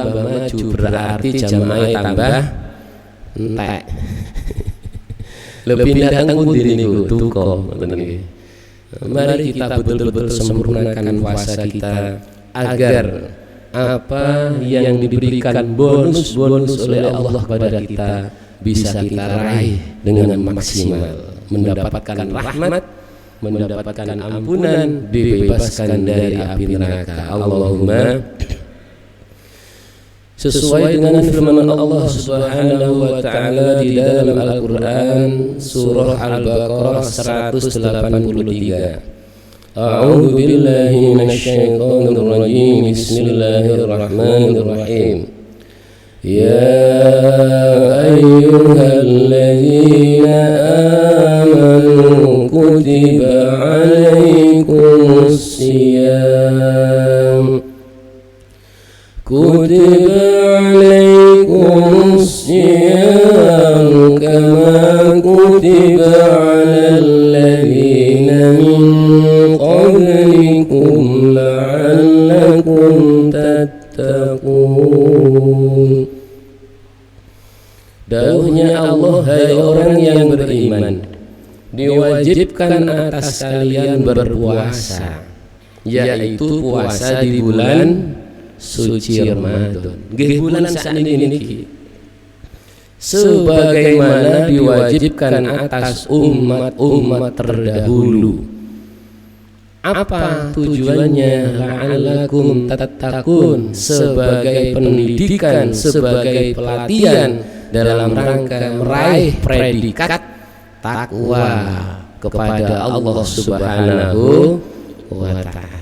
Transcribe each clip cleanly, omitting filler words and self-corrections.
tambah maju berarti jamaah tambah entek. Lebih datang pun diri niku duka ngoten nggih. Mari kita betul-betul sempurnakan puasa kita agar apa yang diberikan bonus-bonus oleh Allah kepada kita bisa kita raih dengan maksimal, mendapatkan rahmat, mendapatkan ampunan, dibebaskan dari api neraka. Allahumma, sesuai dengan firman Allah Subhanahu wa taala di dalam Al-Qur'an surah Al-Baqarah 183. A'udzu billahi minasyaitonir rajim. Bismillahirrahmanirrahim. Ya ayyuhalladzina amanu kutiba 'alaikumus shiyam. Kutiba 'alaikumus shiyam kama kutiba 'alal ladzina min qablikum la'allakum tattaqun. Dawuhnya Allah, hai orang yang beriman, diwajibkan atas kalian berpuasa, yaitu puasa di bulan suci Ramadan. Nggih bulan sakniki sebagaimana diwajibkan atas umat-umat terdahulu. Apa tujuannya? La'allakum tattaqun, sebagai pendidikan, sebagai pelatihan dalam rangka meraih predikat takwa kepada Allah Subhanahu wa ta'ala.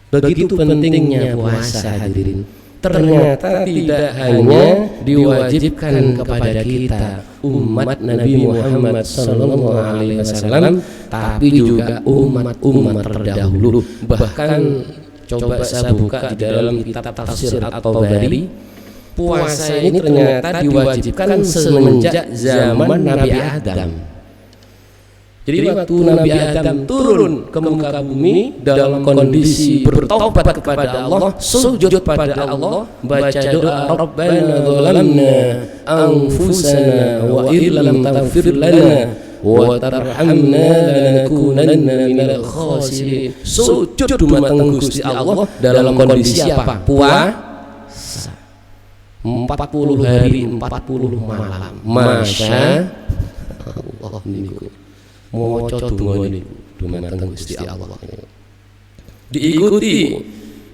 Begitu pentingnya puasa, hadirin. Ternyata tidak hanya diwajibkan kepada kita umat Nabi Muhammad SAW, tapi juga umat-umat terdahulu. Bahkan coba saya buka di dalam kitab tafsir At-Tabari, puasa ini ternyata diwajibkan semenjak zaman Nabi Adam. Jadi waktu Nabi Adam turun ke muka bumi dalam kondisi bertobat kepada Allah, sujud kepada Allah, baca doa Rabbana zalamna anfusana wa illam taghfir lana wa tarhamna lanakunanna minal khasirin. Sujud dumateng Gusti Allah dalam kondisi apa? Puasa 40 hari 40 malam. Masya Allah niku. Maca donga niku dumateng Gusti Allah. Diikuti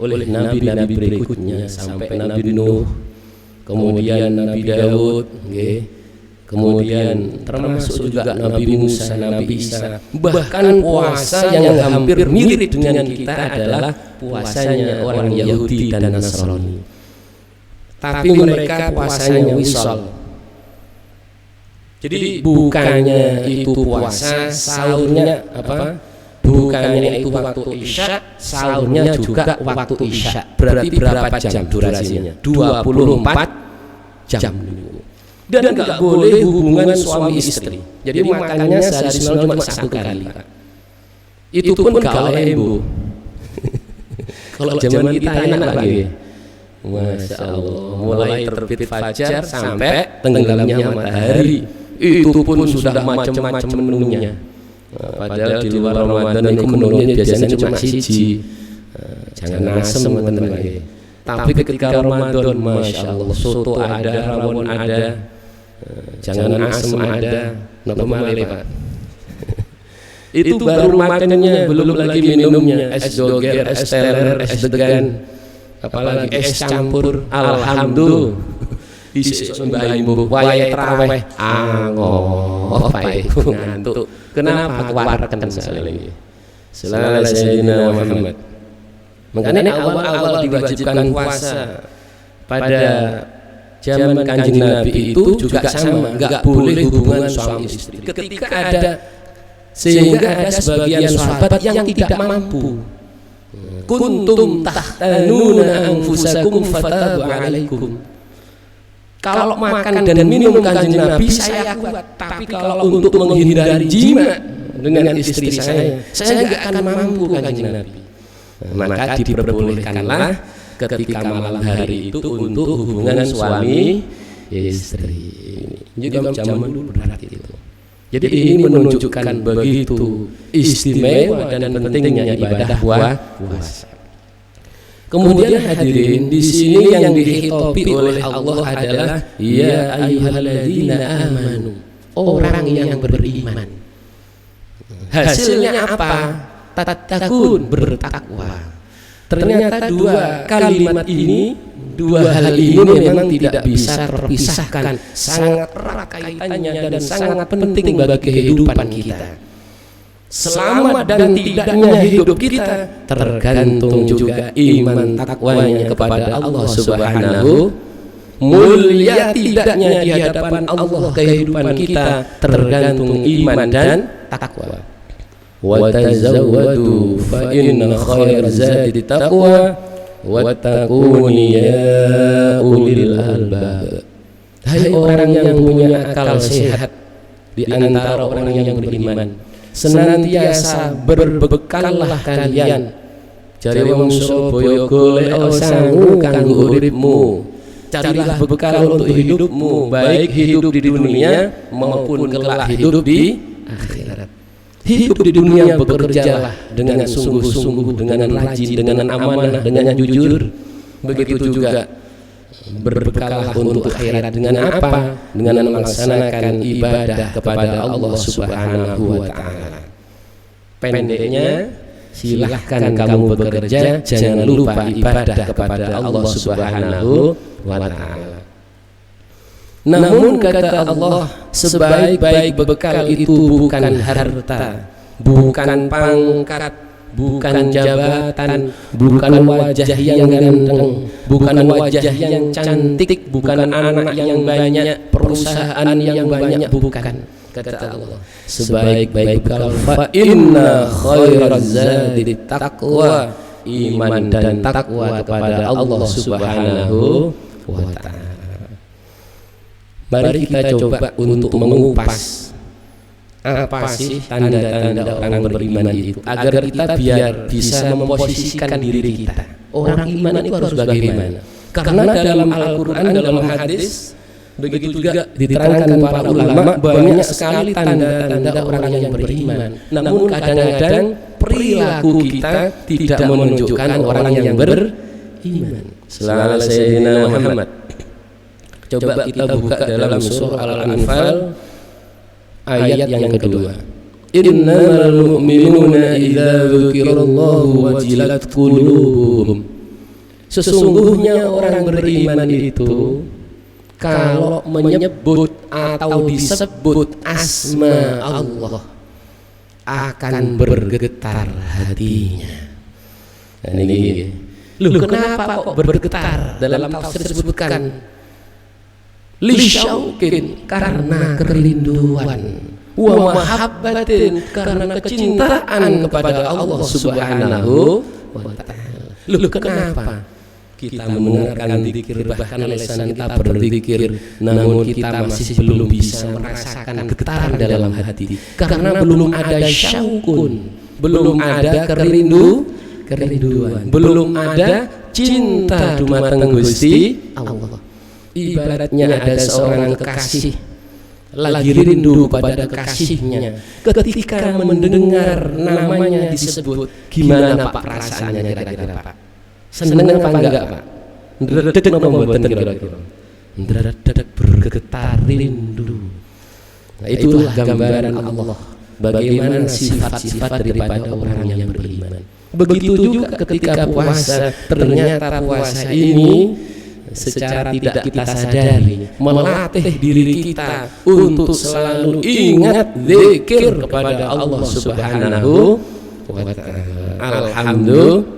oleh nabi-nabi berikutnya sampai Nabi Nuh, kemudian Nabi Daud, nggih. Kemudian termasuk juga Nabi Musa, Nabi Isa. Bahkan puasa yang hampir mirip dengan kita adalah puasanya orang Yahudi dan Nasrani. Tapi mereka puasanya wisol. Jadi bukannya itu puasa, sahurnya apa? Bukannya itu waktu Isya, sahurnya juga waktu Isya. Berarti berapa jam durasinya? 24 jam. Dan enggak boleh hubungan suami istri. Jadi makannya sehari semalam cuma satu kali. Itu pun kalau embo. Kalau zaman kita enak lagi. Masya Allah, mulai terbit fajar sampai tenggelamnya matahari. Itu pun sudah macam-macam menunya. Padahal di luar Ramadan itu menunya biasanya cuma siji. Jangan asem teman-teman. Tapi ketika Ramadan, Masya Allah, soto ada, rawon ada, jangan asem ada, napa malih Pak. Itu baru makannya, belum lagi minumnya, es doger, es teler, es degan, apalagi es campur. Alhamdulillah. Isik mbah ibu wayahe traweh angof pae ngantuk. Kenapa kewareken sekali? Sallallahu alaihi Muhammad. Makanya awal-awal diwajibkan puasa pada zaman Kanjeng Nabi itu juga sama, enggak boleh hubungan suami istri. Ketika ada, sehingga ada sebagian sahabat yang tidak mampu. Kuntum tahtanuna anfusakum fataba alaikum. Kalau makan dan minum Kanjeng Nabi saya kuat, tapi kalau untuk menghindari jima dengan istri saya nggak akan mampu Kanjeng Nabi. Maka diperbolehkanlah ketika malam hari itu untuk hubungan suami istri. Juga zaman dulu berat itu. Jadi ini menunjukkan begitu istimewa dan pentingnya ibadah puasa. Kemudian hadirin, di sini yang dihitopi oleh Allah adalah ya ayyuhalladzina amanu, orang yang beriman. Hasilnya apa? Tattaqun, bertakwa. Ternyata dua kalimat ini, dua hal ini memang tidak bisa terpisahkan, sangat erat kaitannya dan sangat penting bagi kehidupan kita. Selamat dan tidaknya hidup kita tergantung juga iman takwanya kepada Allah Subhanahu. Mulia tidaknya di hadapan Allah kehidupan kita tergantung iman dan takwa. Wa tazawwadu fa inna khairaz zadi taqwa wattaquni ya ulil albab. Hai orang yang punya akal sehat di antara orang yang beriman, senantiasa berbekallah kalian jare wong Surabaya golek sangu kanggo uripmu. Carilah bekal untuk hidupmu, baik hidup di dunia maupun kelak hidup di akhirat. Hidup di dunia bekerjalah dengan sungguh-sungguh, dengan rajin, dengan amanah, dengan jujur. Begitu juga berbekallah untuk akhirat dengan apa? Dengan melaksanakan ibadah kepada Allah Subhanahu wa ta'ala. Pendeknya, silahkan kamu bekerja, jangan lupa ibadah kepada Allah Subhanahu wa ta'ala. Namun kata Allah, sebaik-baik bekal itu bukan harta, bukan pangkat, bukan jabatan, bukan wajah yang ganteng, bukan wajah yang cantik, bukan anak yang banyak, perusahaan yang banyak, bukan. Kata Allah, sebaik-baik bekal fa inna khairaz zadi taqwa, iman dan takwa kepada Allah Subhanahu wa ta'ala. Mari kita coba untuk mengupas apa sih tanda-tanda orang beriman itu, agar kita biar bisa memposisikan diri kita. Orang iman itu harus bagaimana? Karena dalam Al-Quran, dalam hadis, begitu juga diterangkan para ulama, banyak sekali tanda-tanda orang yang beriman. Namun kadang-kadang perilaku kita tidak menunjukkan orang yang beriman. Selawat Sayyidina Muhammad. Coba kita buka dalam surah Al-Anfal ayat yang kedua. Innamal mu'minuna idza dzukirallahu wajilat qulubuhum. Sesungguhnya orang beriman itu kalau menyebut atau disebut asma Allah akan bergetar hatinya. Dan ini, kenapa kok bergetar? Dalam tafsir disebutkan lisyaukin, karena kerinduan, wa mahabbatin, karena kecintaan kepada Allah Subhanahu wa ta'ala. Kenapa kita mendengarkan zikir, bahkan lisan kita berzikir, namun kita masih belum bisa merasakan getar dalam hati? Karena belum ada syaukun, belum ada kerinduan, belum ada cinta dumateng Gusti Allah. Ibaratnya ada seorang kekasih lagi rindu pada kekasihnya, ketika mendengar namanya disebut, gimana Pak perasaannya kira-kira Pak? Seneng apa enggak Pak? Ndredeg napa mboten kira-kira? Ndredeg bergetar rindu. Nah, itulah gambaran Allah bagaimana sifat-sifat daripada orang yang beriman. Begitu juga ketika puasa, ternyata puasa ini secara tidak kita sadari melatih diri kita untuk selalu ingat zikir kepada Allah Subhanahu wa ta'ala. Alhamdulillah.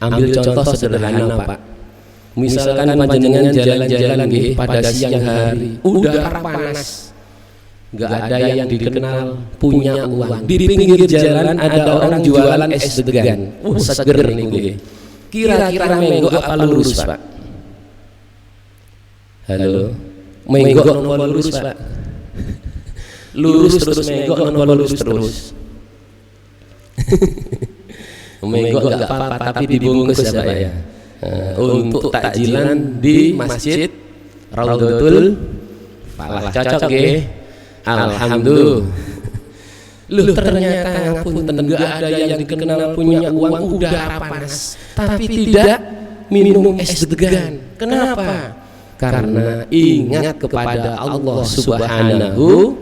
Ambil contoh sederhana Pak. Misalkan panjenengan jalan-jalan pada siang hari, udara panas, nggak ada yang dikenal punya uang. Di pinggir jalan ada orang jualan es degan. Seger nih. Kira-kira menggo apa lurus Pak? Halo, menggo napa lurus Pak? Lurus terus menggo napa lurus terus? Menggo enggak apa-apa tapi dibungkus ya Pak ya. untuk takjilan di Masjid Raudhatul Falah. Cocok nggih? Alhamdulillah. Loh ternyata ngapunten enggak ada yang dikenal punya uang udara panas tapi tidak minum es degan. Kenapa? Karena ingat kepada Allah Subhanahu,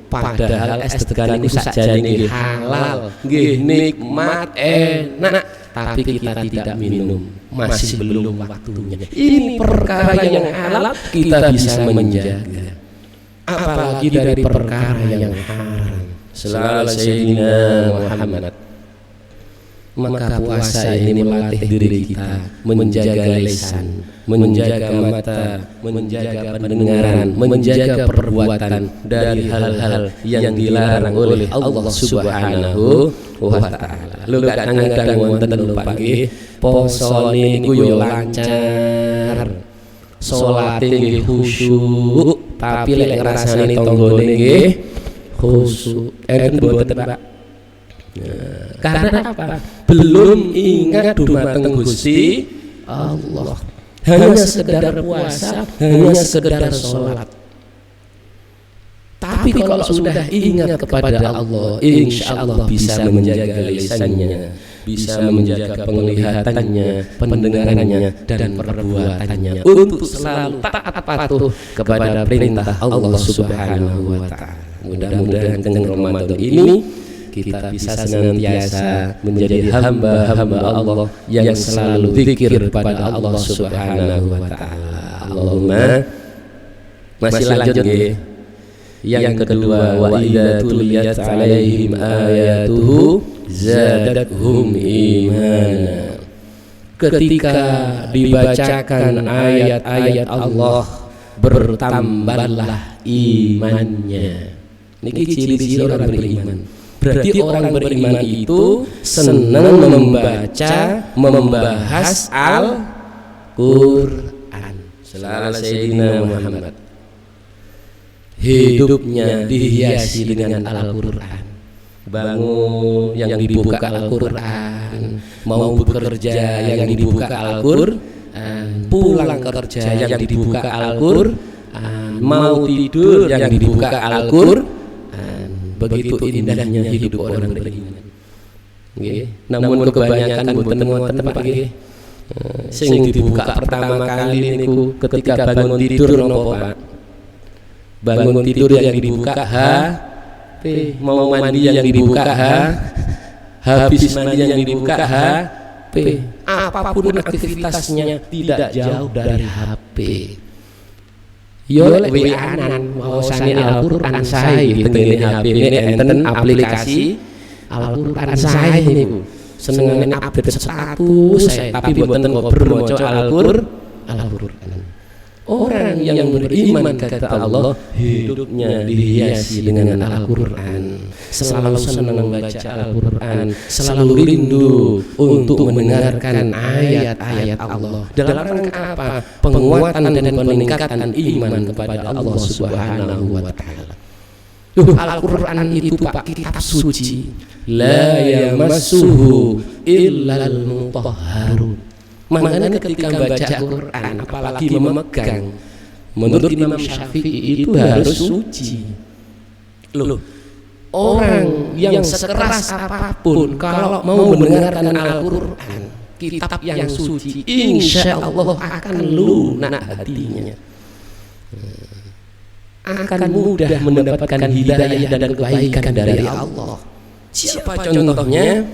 padahal es degan itu sakjane nggih halal, nggih nikmat, enak, tapi kita tidak minum, masih belum waktunya. Ini perkara yang halal kita bisa menjaga, apalagi dari perkara yang haram. Selalu Sayyidina Muhammad. Maka puasa ini melatih diri kita menjaga lisan, menjaga mata, menjaga pendengaran, menjaga perbuatan dari hal-hal yang dilarang oleh Allah Subhanahu wa ta'ala. Lu kadang-kadang wonten lupa nggih, poso niku yo lancar, salate nggih khusyuk, tapi lek ngrasani tanggane nggih khusyuk. Enten mboten, Pak? Karena apa? Belum ingat dumateng Gusti Allah. Hanya sekedar puasa, hanya sekedar sholat. Tapi kalau sudah ingat kepada Allah, insya Allah bisa menjaga lisannya, bisa menjaga penglihatannya, pendengarannya, dan perbuatannya untuk selalu taat patuh kepada perintah Allah Subhanahu wa ta'ala. Mudah-mudahan dengan Ramadan ini kita bisa senantiasa menjadi hamba-hamba Allah yang selalu zikir kepada Allah Subhanahu wa ta'ala. Allahumma, masih lanjut nggih. Yang kedua, wa idza tuliyat 'alaihim ayatuhu zadatuhum imana. Ketika dibacakan ayat-ayat Allah, bertambahlah imannya. Niki ciri-ciri orang beriman. Berarti orang beriman itu senang membaca, membahas Al-Quran. Selalu Sayyidina Muhammad. Hidupnya dihiasi dengan Al-Quran. Bangun yang dibuka Al-Quran, mau bekerja yang dibuka Al-Quran, pulang kerja yang dibuka Al-Quran, mau tidur yang dibuka Al-Quran. Begitu indahnya hidup orang beriman. Nggih, namun kebanyakan mboten ngoten Pak nggih. Sing dibuka pertama kali niku ketika bangun tidur napa Pak? Bangun tidur yang dibuka HP, mau mandi yang dibuka habis mandi yang dibuka HP. Apapun aktivitasnya tidak jauh dari HP. Yo lek WA-an waosane Al-Qur'an sae tengene HP ini enten aplikasi Al-Qur'an sae niku. Senengane update status sae tapi mboten ngobrol maca Al-Qur'an. Orang yang beriman kata Allah hidupnya dihiasi dengan Al-Qur'an, selalu senang membaca Al-Qur'an, selalu rindu untuk mendengarkan ayat-ayat Allah. Dalam rangka apa? Penguatan dan peningkatan iman kepada Allah Subhanahu wa ta'ala. Al-Qur'an itu Pak kitab suci, la yamassuhu illal mutahharun. Makanya ketika baca Quran, apalagi memegang, menurut Imam Syafi'i itu harus suci. Loh, orang yang sekeras apapun kalau mau mendengarkan Al-Quran, kitab yang suci, insya Allah akan lunak hatinya, akan mudah mendapatkan hidayah dan kebaikan dari Allah. Siapa contohnya?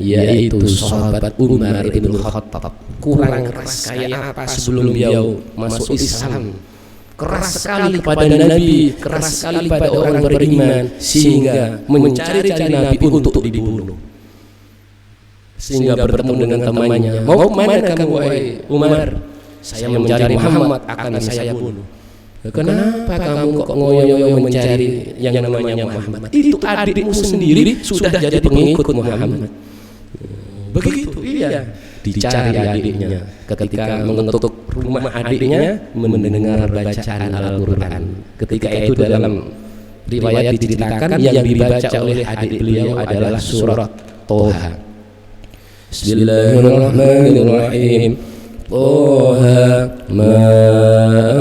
Yaitu sahabat Umar bin Khattab. Kurang keras kayak apa sebelum beliau masuk Islam, keras sekali kepada Nabi, keras sekali pada orang beriman, sehingga mencari-cari Nabi untuk dibunuh. Sehingga bertemu dengan temannya, mau kemana kamu wahai Umar? Saya mencari Muhammad, akan saya bunuh. Kenapa kamu kok ngoyo-ngoyo mencari yang namanya Muhammad? Itu adikmu sendiri sudah jadi pengikut Muhammad. Begitu, iya. Dicari adiknya. Ketika mengetuk rumah adiknya, mendengar bacaan Al-Quran. Ketika itu dalam riwayat diceritakan yang dibaca oleh adik beliau adalah surat Toha. Bismillahirrahmanirrahim. Taha ma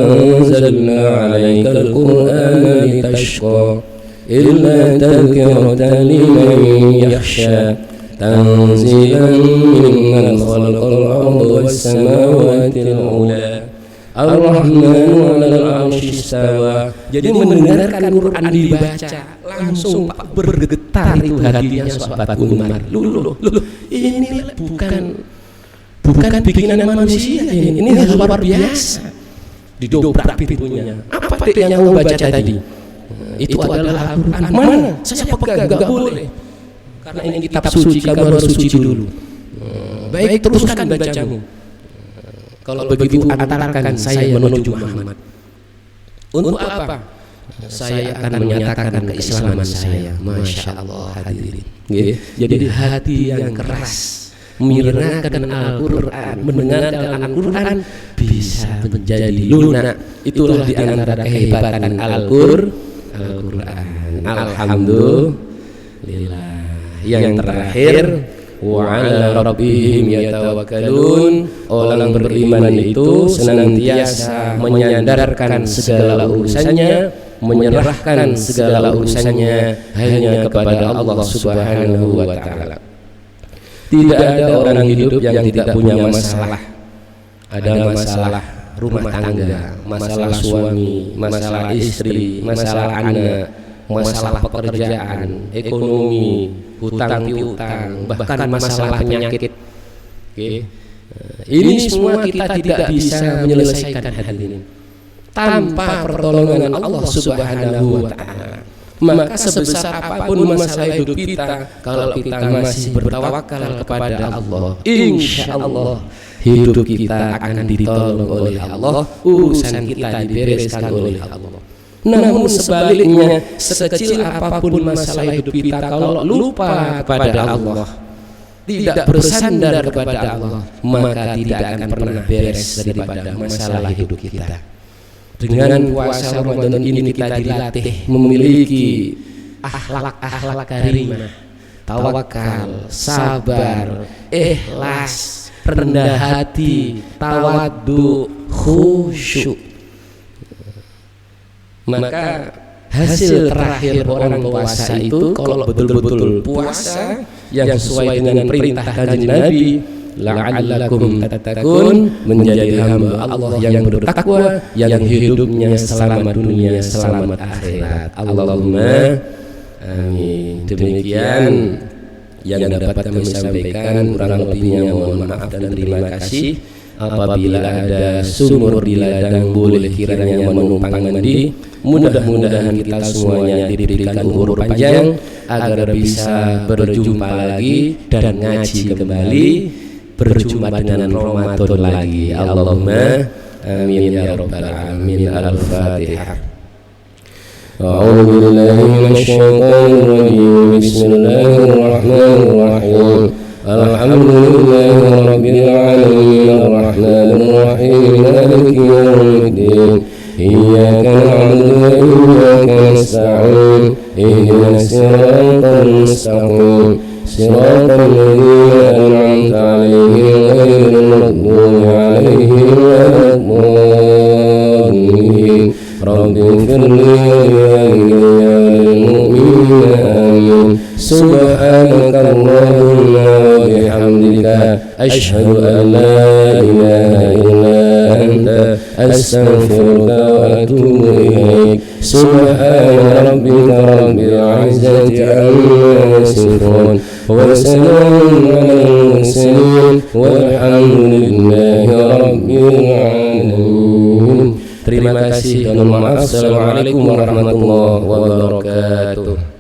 anzalna 'alaikal Qur'ana litashqa illa tadhkiratan liman yakhsha tanzilan mimman khalaqal arda was samawati al-'ula Ar-Rahmanu 'alal 'arsy istawa. Jadi mendengarkan Quran dibaca langsung Pak bergetar itu hatinya sahabat Umar. Loh, ini bukan bikinan manusia ini luar biasa. Didobrak pintunya. Apa yang mau baca tadi? Itu adalah Al-Quran. Mana? Saya pegang, enggak boleh. Karena ini kitab suci, kamu harus suci dulu. Baik, teruskan bacamu. Kalau begitu antarkan saya menuju Muhammad. Untuk apa? Saya akan menyatakan keislaman saya. Masya Allah hadirin. Jadi hati yang keras mendengarkan Al-Quran, mendengarkan Al-Quran bisa menjadi lunak. Itulah di antara kehebatan Al-Quran. Alhamdulillah. Yang terakhir, wa 'ala rabbihim yatawakkalun. Orang beriman itu senantiasa menyandarkan segala urusannya, menyerahkan segala urusannya hanya kepada Allah Subhanahu wa taala. Tidak ada orang hidup yang tidak punya masalah. Ada masalah rumah tangga, masalah suami, masalah istri, masalah anak, masalah pekerjaan, ekonomi, hutang piutang, bahkan masalah penyakit. Ini semua kita tidak bisa menyelesaikan hal ini tanpa pertolongan Allah Subhanahu wa taala. Maka sebesar apapun masalah hidup kita, kalau kita masih bertawakal kepada Allah, insya Allah hidup kita akan ditolong oleh Allah, urusan kita dibereskan oleh Allah. Namun sebaliknya, sekecil apapun masalah hidup kita, kalau lupa kepada Allah, tidak bersandar kepada Allah, maka tidak akan pernah beres daripada masalah hidup kita. Dengan puasa Ramadan ini kita dilatih memiliki akhlak karimah, tawakal, sabar, ikhlas, rendah hati, tawadhu, khusyuk. Maka hasil terakhir orang puasa itu, kalau betul-betul puasa yang sesuai dengan perintah kanjeng Nabi, la'allakum tattaqun, menjadi hamba Allah yang bertakwa, yang hidupnya selamat dunia, selamat akhirat. Allahumma amin. Demikian yang dapat kami sampaikan, kurang lebihnya mohon maaf dan terima kasih. Apabila ada sumur di ladang, boleh kiranya menumpang mandi. Mudah-mudahan kita semuanya diberikan umur panjang agar bisa berjumpa lagi dan ngaji kembali, berjumpa dengan Ramadan lagi. Allahumma amin ya rabbal alamin. Al-Fatihah. A'udzu billahi minasyaitonir rajim. Bismillahirrahmanirrahim. Alhamdulillahi rabbil alamin. Arrahmanir rahim. Maliki yaumiddin. Iyyaka na'budu wa iyyaka nasta'in. Ihdinas siratal mustaqim. Siratal ladzina an'amta 'alaihim ghairil maghdubi 'alaihim waladdallin. Rabbi ighfirli wa lil mu'minina amin. Subhanaka Allahumma wa bihamdika asyhadu an la ilaha illa anta astaghfiruka wa atubu ilaik. Subhana rabbika rabbil 'izzati 'amma yasifun wa salamun 'alal mursalin walhamdulillahi rabbil alamin. Terima kasih dan maaf. Assalamualaikum warahmatullahi wabarakatuh.